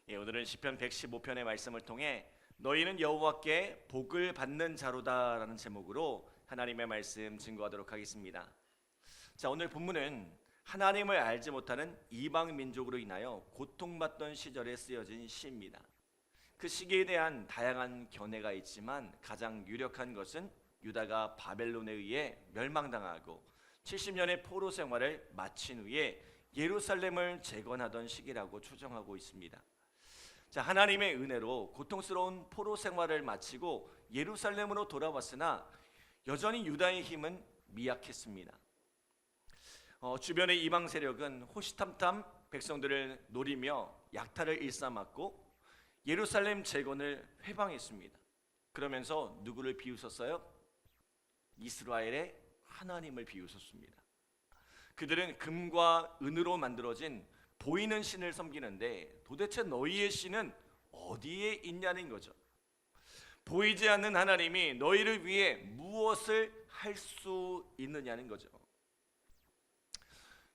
오늘은 시편 115편의 말씀을 통해 너희는 여호와께 복을 받는 자로다라는 제목으로 하나님의 말씀 증거하도록 하겠습니다. 자, 오늘 본문은 하나님을 알지 못하는 이방 민족으로 인하여 고통받던 시절에 쓰여진 시입니다. 그 시기에 대한 다양한 견해가 있지만 가장 유력한 것은 유다가 바벨론에 의해 멸망당하고 70년의 포로 생활을 마친 후에 예루살렘을 재건하던 시기라고 추정하고 있습니다. 자, 하나님의 은혜로 고통스러운 포로 생활을 마치고 예루살렘으로 돌아왔으나 여전히 유다의 힘은 미약했습니다. 주변의 이방 세력은 호시탐탐 백성들을 노리며 약탈을 일삼았고 예루살렘 재건을 회방했습니다. 그러면서 누구를 비웃었어요? 이스라엘의 하나님을 비웃었습니다. 그들은 금과 은으로 만들어진 보이는 신을 섬기는데 도대체 너희의 신은 어디에 있냐는 거죠. 보이지 않는 하나님이 너희를 위해 무엇을 할 수 있느냐는 거죠.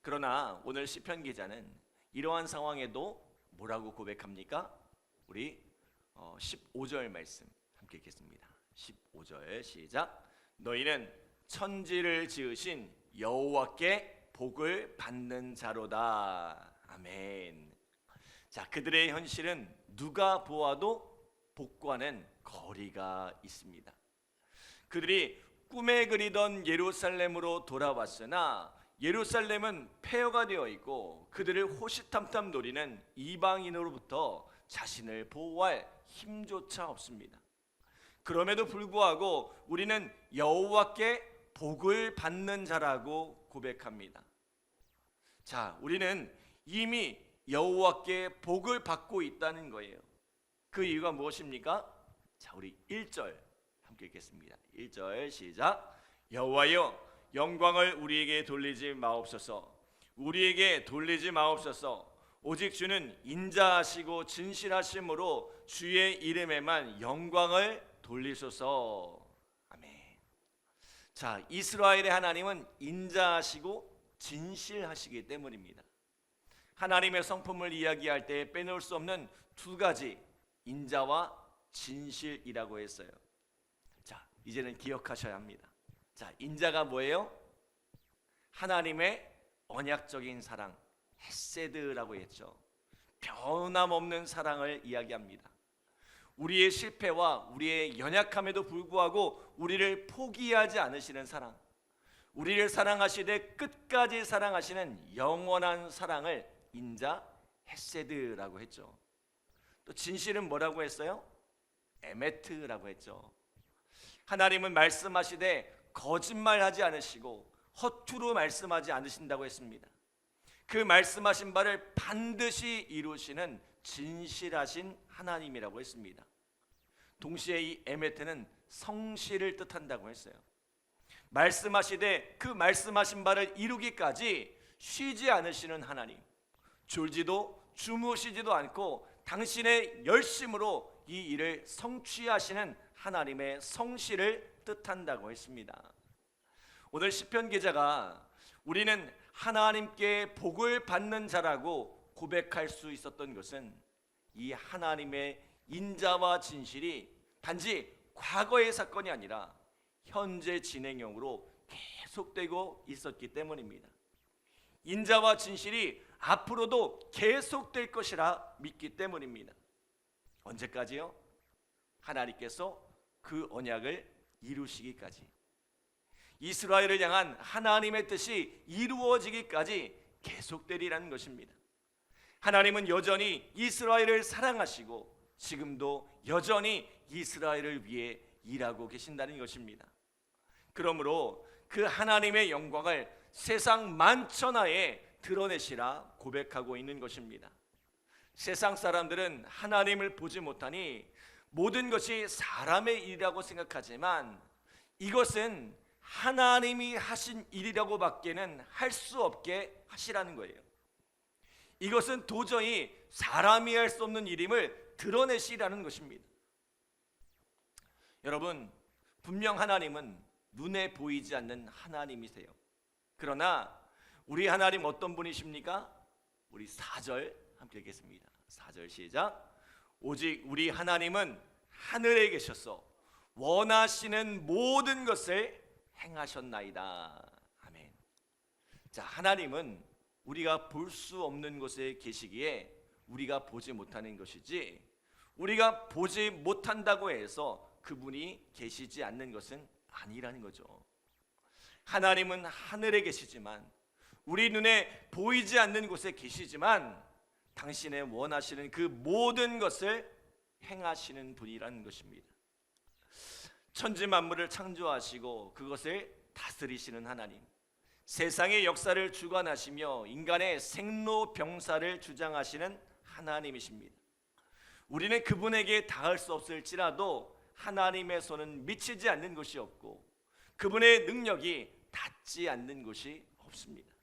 그러나 오늘 시편 기자는 이러한 상황에도 뭐라고 고백합니까? 우리 15절 말씀 함께 읽겠습니다. 15절 시작. 너희는 천지를 지으신 여호와께 복을 받는 자로다. 아멘. 자, 그들의 현실은 누가 보아도 복과는 거리가 있습니다. 그들이 꿈에 그리던 예루살렘으로 돌아왔으나 예루살렘은 폐허가 되어 있고 그들을 호시탐탐 노리는 이방인으로부터 자신을 보호할 힘조차 없습니다. 그럼에도 불구하고 우리는 여호와께 복을 받는 자라고 고백합니다. 자, 우리는 이미 여호와께 복을 받고 있다는 거예요. 그 이유가 무엇입니까? 자, 우리 1절 함께 읽겠습니다. 1절 시작. 여호와여, 영광을 우리에게 돌리지 마옵소서. 우리에게 돌리지 마옵소서. 오직 주는 인자하시고 진실하심으로 주의 이름에만 영광을 돌리소서. 아멘. 자, 이스라엘의 하나님은 인자하시고 진실하시기 때문입니다. 하나님의 성품을 이야기할 때 빼놓을 수 없는 두 가지, 인자와 진실이라고 했어요. 자, 이제는 기억하셔야 합니다. 자, 인자가 뭐예요? 하나님의 언약적인 사랑, 헤세드라고 했죠. 변함없는 사랑을 이야기합니다. 우리의 실패와 우리의 연약함에도 불구하고 우리를 포기하지 않으시는 사랑, 우리를 사랑하시되 끝까지 사랑하시는 영원한 사랑을 인자, 헤세드라고 했죠. 또 진실은 뭐라고 했어요? 에메트라고 했죠. 하나님은 말씀하시되 거짓말하지 않으시고 허투루 말씀하지 않으신다고 했습니다. 그 말씀하신 바를 반드시 이루시는 진실하신 하나님이라고 했습니다. 동시에 이 에메트는 성실을 뜻한다고 했어요. 말씀하시되 그 말씀하신 바를 이루기까지 쉬지 않으시는 하나님, 졸지도 주무시지도 않고 당신의 열심으로 이 일을 성취하시는 하나님의 성실을 뜻한다고 했습니다. 오늘 시편 기자가 우리는 하나님께 복을 받는 자라고 고백할 수 있었던 것은 이 하나님의 인자와 진실이 단지 과거의 사건이 아니라 현재 진행형으로 계속되고 있었기 때문입니다. 인자와 진실이 앞으로도 계속될 것이라 믿기 때문입니다. 언제까지요? 하나님께서 그 언약을 이루시기까지, 이스라엘을 향한 하나님의 뜻이 이루어지기까지 계속되리라는 것입니다. 하나님은 여전히 이스라엘을 사랑하시고 지금도 여전히 이스라엘을 위해 일하고 계신다는 것입니다. 그러므로 그 하나님의 영광을 세상 만천하에 드러내시라 고백하고 있는 것입니다. 세상 사람들은 하나님을 보지 못하니 모든 것이 사람의 일이라고 생각하지만 이것은 하나님이 하신 일이라고 밖에는 할 수 없게 하시라는 거예요. 이것은 도저히 사람이 할 수 없는 일임을 드러내시라는 것입니다. 여러분, 분명 하나님은 눈에 보이지 않는 하나님이세요. 그러나 우리 하나님 어떤 분이십니까? 우리 4절 함께 읽겠습니다. 4절 시작. 오직 우리 하나님은 하늘에 계셔서 원하시는 모든 것을 행하셨나이다. 아멘. 자, 하나님은 우리가 볼 수 없는 곳에 계시기에 우리가 보지 못하는 것이지, 우리가 보지 못한다고 해서 그분이 계시지 않는 것은 아니라는 거죠. 하나님은 하늘에 계시지만, 우리 눈에 보이지 않는 곳에 계시지만, 당신의 원하시는 그 모든 것을 행하시는 분이라는 것입니다. 천지 만물을 창조하시고 그것을 다스리시는 하나님, 세상의 역사를 주관하시며 인간의 생로병사를 주장하시는 하나님이십니다. 우리는 그분에게 닿을 수 없을지라도 하나님의 손은 미치지 않는 것이 없고 그분의 능력이 닿지 않는 것이 없습니다.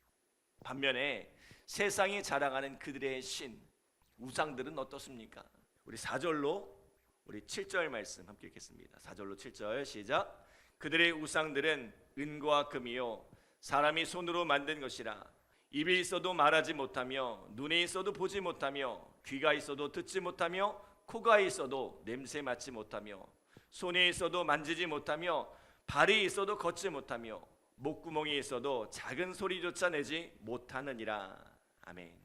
반면에 세상이 자랑하는 그들의 신, 우상들은 어떻습니까? 우리 4절로 우리 7절 말씀 함께 읽겠습니다. 4절로 7절 시작. 그들의 우상들은 은과 금이요 사람이 손으로 만든 것이라. 입이 있어도 말하지 못하며 눈이 있어도 보지 못하며 귀가 있어도 듣지 못하며 코가 있어도 냄새 맡지 못하며 손이 있어도 만지지 못하며 발이 있어도 걷지 못하며 목구멍이 있어도 작은 소리조차 내지 못하느니라. 아멘.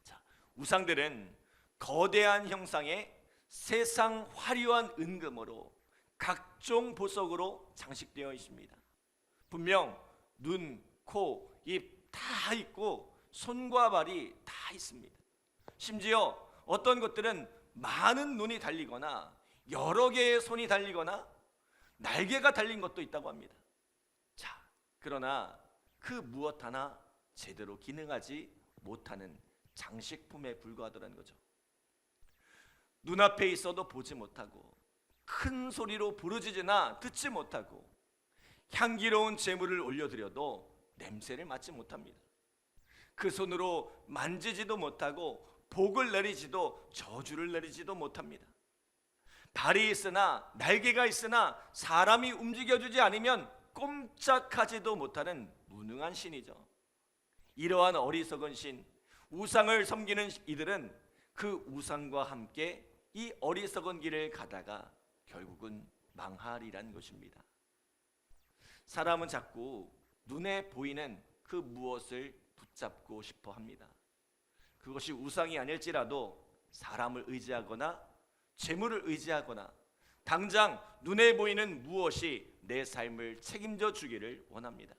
자, 우상들은 거대한 형상의 세상 화려한 은금으로 각종 보석으로 장식되어 있습니다. 분명 눈, 코, 입 다 있고 손과 발이 다 있습니다. 심지어 어떤 것들은 많은 눈이 달리거나 여러 개의 손이 달리거나 날개가 달린 것도 있다고 합니다. 자, 그러나 그 무엇 하나 제대로 기능하지 못하는 장식품에 불과하더라는 거죠. 눈앞에 있어도 보지 못하고 큰 소리로 부르짖으나 듣지 못하고 향기로운 제물을 올려드려도 냄새를 맡지 못합니다. 그 손으로 만지지도 못하고 복을 내리지도 저주를 내리지도 못합니다. 발이 있으나 날개가 있으나 사람이 움직여주지 않으면 꼼짝하지도 못하는 무능한 신이죠. 이러한 어리석은 신, 우상을 섬기는 이들은 그 우상과 함께 이 어리석은 길을 가다가 결국은 망하리란 것입니다. 사람은 자꾸 눈에 보이는 그 무엇을 붙잡고 싶어 합니다. 그것이 우상이 아닐지라도 사람을 의지하거나 재물을 의지하거나 당장 눈에 보이는 무엇이 내 삶을 책임져 주기를 원합니다.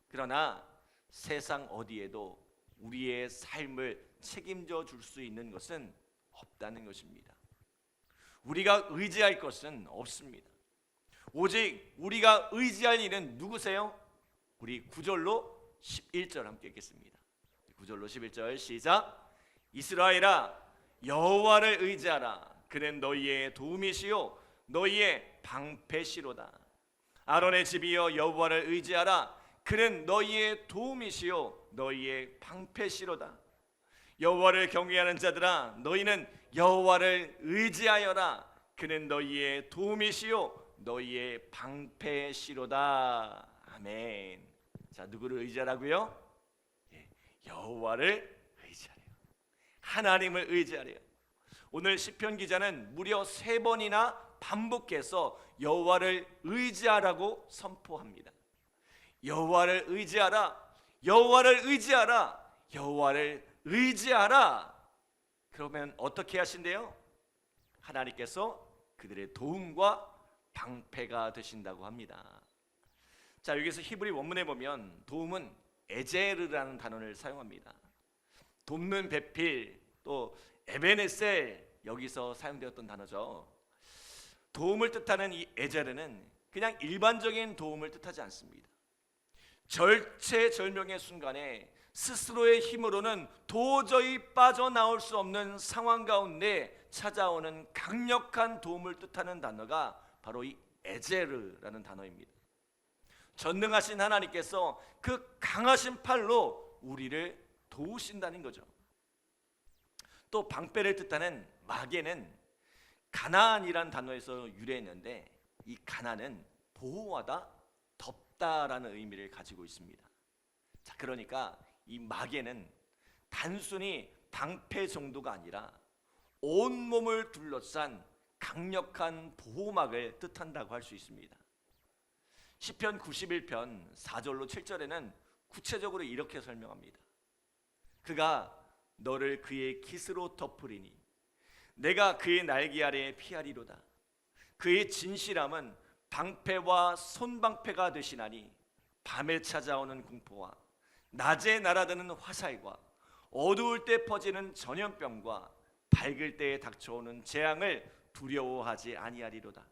그러나 세상 어디에도 우리의 삶을 책임져 줄 수 있는 것은 없다는 것입니다. 우리가 의지할 것은 없습니다. 오직 우리가 의지할 일은 누구세요? 우리 9절로 11절 함께 읽겠습니다. 9절로 11절 시작. 이스라엘아 여호와를 의지하라. 그는 너희의 도움이시요 너희의 방패시로다. 아론의 집이여 여호와를 의지하라. 그는 너희의 도움이시요 너희의 방패시로다. 여호와를 경외하는 자들아 너희는 여호와를 의지하여라. 그는 너희의 도움이시요 너희의 방패시로다. 아멘. 자, 누구를 의지하라고요? 여호와를 의지하래요. 하나님을 의지하래요. 오늘 시편 기자는 무려 3번이나 반복해서 여호와를 의지하라고 선포합니다. 여호와를 의지하라. 여호와를 의지하라. 여호와를 의지하라. 그러면 어떻게 하신대요? 하나님께서 그들의 도움과 방패가 되신다고 합니다. 자, 여기서 히브리 원문에 보면 도움은 에제르라는 단어를 사용합니다. 돕는 배필, 또 에베네셀, 여기서 사용되었던 단어죠. 도움을 뜻하는 이 에제르는 그냥 일반적인 도움을 뜻하지 않습니다. 절체절명의 순간에 스스로의 힘으로는 도저히 빠져나올 수 없는 상황 가운데 찾아오는 강력한 도움을 뜻하는 단어가 바로 이 에제르라는 단어입니다. 전능하신 하나님께서 그 강하신 팔로 우리를 도우신다는 거죠. 또 방패를 뜻하는 마게는 가나안이란 단어에서 유래했는데, 이 가나는 보호하다, 덮다라는 의미를 가지고 있습니다. 자, 그러니까 이 마게는 단순히 방패 정도가 아니라 온몸을 둘러싼 강력한 보호막을 뜻한다고 할 수 있습니다. 시편 91편 4절로 7절에는 구체적으로 이렇게 설명합니다. 그가 너를 그의 깃으로 덮으리니 내가 그의 날개 아래에 피하리로다. 그의 진실함은 방패와 손방패가 되시나니 밤에 찾아오는 공포와 낮에 날아드는 화살과 어두울 때 퍼지는 전염병과 밝을 때에 닥쳐오는 재앙을 두려워하지 아니하리로다.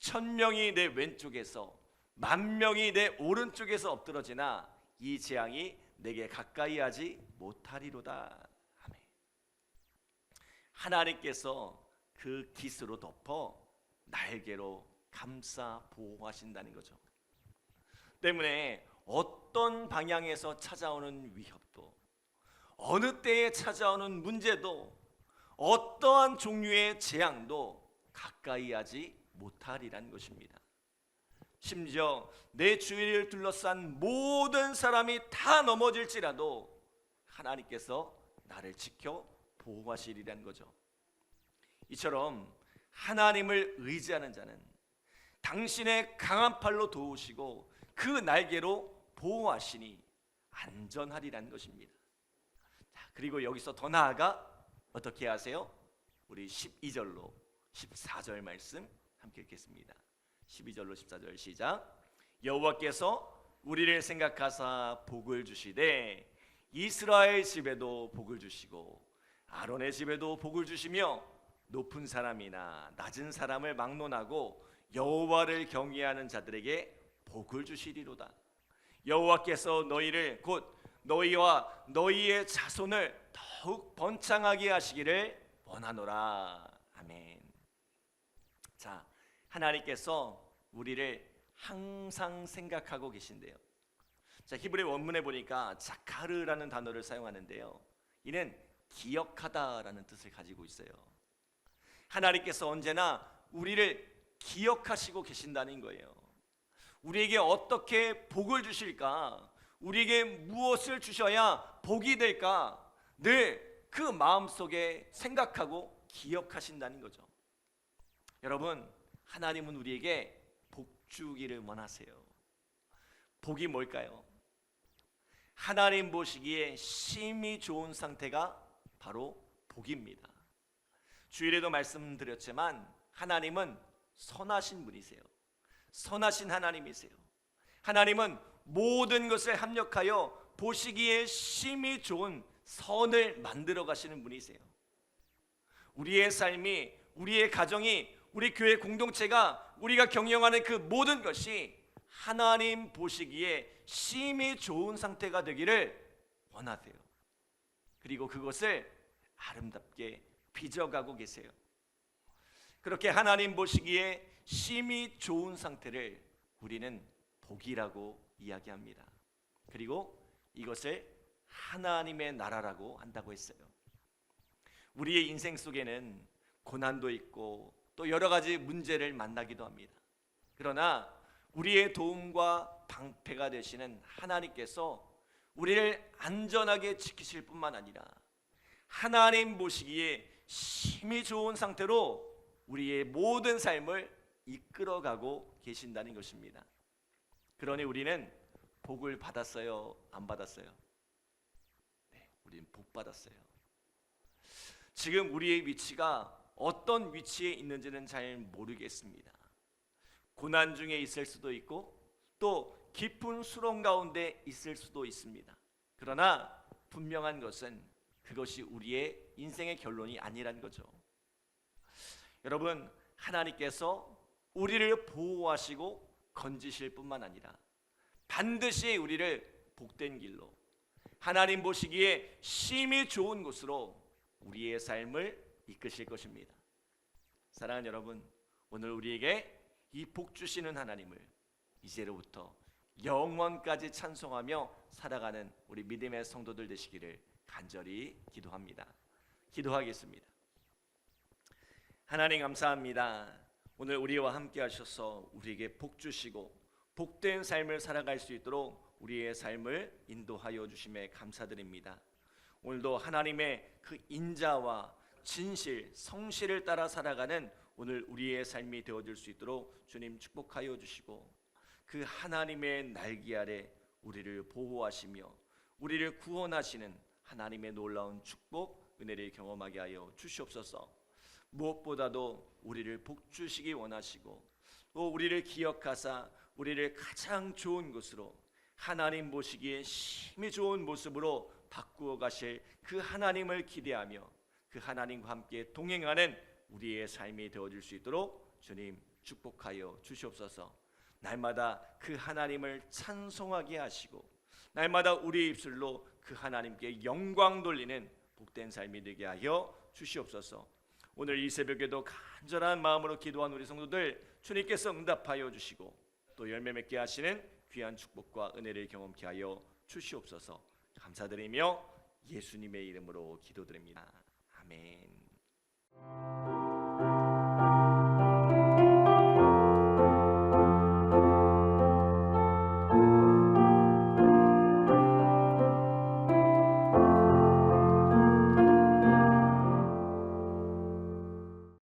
1000명이 내 왼쪽에서 10,000명이 내 오른쪽에서 엎드러지나 이 재앙이 내게 가까이 하지 못하리로다. 아멘. 하나님께서 그 깃으로 덮어 날개로 감싸 보호하신다는 거죠. 때문에 어떤 방향에서 찾아오는 위협도, 어느 때에 찾아오는 문제도, 어떠한 종류의 재앙도 가까이 하지 못하리란 것입니다. 심지어 내 주위를 둘러싼 모든 사람이 다 넘어질지라도 하나님께서 나를 지켜 보호하시리란 거죠. 이처럼 하나님을 의지하는 자는 당신의 강한 팔로 도우시고 그 날개로 보호하시니 안전하리란 것입니다. 자, 그리고 여기서 더 나아가 어떻게 하세요? 우리 12절로 14절 말씀 함께 읽겠습니다. 12절로 14절 시작. 여호와께서 우리를 생각하사 복을 주시되 이스라엘 집에도 복을 주시고 아론의 집에도 복을 주시며 높은 사람이나 낮은 사람을 막론하고 여호와를 경외하는 자들에게 복을 주시리로다. 여호와께서 너희를 곧 너희와 너희의 자손을 더욱 번창하게 하시기를 원하노라. 아멘. 자, 하나님께서 우리를 항상 생각하고 계신데요. 자, 히브리 원문에 보니까 자카르라는 단어를 사용하는데요. 이는 기억하다라는 뜻을 가지고 있어요. 하나님께서 언제나 우리를 기억하시고 계신다는 거예요. 우리에게 어떻게 복을 주실까? 우리에게 무엇을 주셔야 복이 될까? 늘 그 마음속에 생각하고 기억하신다는 거죠. 여러분, 하나님은 우리에게 복 주기를 원하세요. 복이 뭘까요? 하나님 보시기에 심히 좋은 상태가 바로 복입니다. 주일에도 말씀드렸지만 하나님은 선하신 분이세요. 선하신 하나님이세요. 하나님은 모든 것을 합력하여 보시기에 심히 좋은 선을 만들어 가시는 분이세요. 우리의 삶이, 우리의 가정이, 우리 교회 공동체가, 우리가 경영하는 그 모든 것이 하나님 보시기에 심히 좋은 상태가 되기를 원하세요. 그리고 그것을 아름답게 빚어가고 계세요. 그렇게 하나님 보시기에 심히 좋은 상태를 우리는 복이라고 이야기합니다. 그리고 이것을 하나님의 나라라고 한다고 했어요. 우리의 인생 속에는 고난도 있고 또 여러 가지 문제를 만나기도 합니다. 그러나 우리의 도움과 방패가 되시는 하나님께서 우리를 안전하게 지키실 뿐만 아니라 하나님 보시기에 심히 좋은 상태로 우리의 모든 삶을 이끌어가고 계신다는 것입니다. 그러니 우리는 복을 받았어요? 안 받았어요? 네, 우리는 복 받았어요. 지금 우리의 위치가 어떤 위치에 있는지는 잘 모르겠습니다. 고난 중에 있을 수도 있고 또 깊은 수렁 가운데 있을 수도 있습니다. 그러나 분명한 것은 그것이 우리의 인생의 결론이 아니란 거죠. 여러분, 하나님께서 우리를 보호하시고 건지실 뿐만 아니라 반드시 우리를 복된 길로, 하나님 보시기에 심히 좋은 곳으로 우리의 삶을 이끄실 것입니다. 사랑하는 여러분, 오늘 우리에게 이 복 주시는 하나님을 이제로부터 영원까지 찬송하며 살아가는 우리 믿음의 성도들 되시기를 간절히 기도합니다. 기도하겠습니다. 하나님 감사합니다. 오늘 우리와 함께 하셔서 우리에게 복 주시고 복된 삶을 살아갈 수 있도록 우리의 삶을 인도하여 주심에 감사드립니다. 오늘도 하나님의 그 인자와 진실, 성실을 따라 살아가는 오늘 우리의 삶이 되어질 수 있도록 주님 축복하여 주시고, 그 하나님의 날개 아래 우리를 보호하시며 우리를 구원하시는 하나님의 놀라운 축복, 은혜를 경험하게 하여 주시옵소서. 무엇보다도 우리를 복주시기 원하시고, 또 우리를 기억하사 우리를 가장 좋은 것으로, 하나님 보시기에 심히 좋은 모습으로 바꾸어 가실 그 하나님을 기대하며 그 하나님과 함께 동행하는 우리의 삶이 되어질 수 있도록 주님 축복하여 주시옵소서. 날마다 그 하나님을 찬송하게 하시고, 날마다 우리 입술로 그 하나님께 영광 돌리는 복된 삶이 되게 하여 주시옵소서. 오늘 이 새벽에도 간절한 마음으로 기도한 우리 성도들 주님께서 응답하여 주시고, 또 열매 맺게 하시는 귀한 축복과 은혜를 경험케 하여 주시옵소서. 감사드리며 예수님의 이름으로 기도드립니다. 아멘.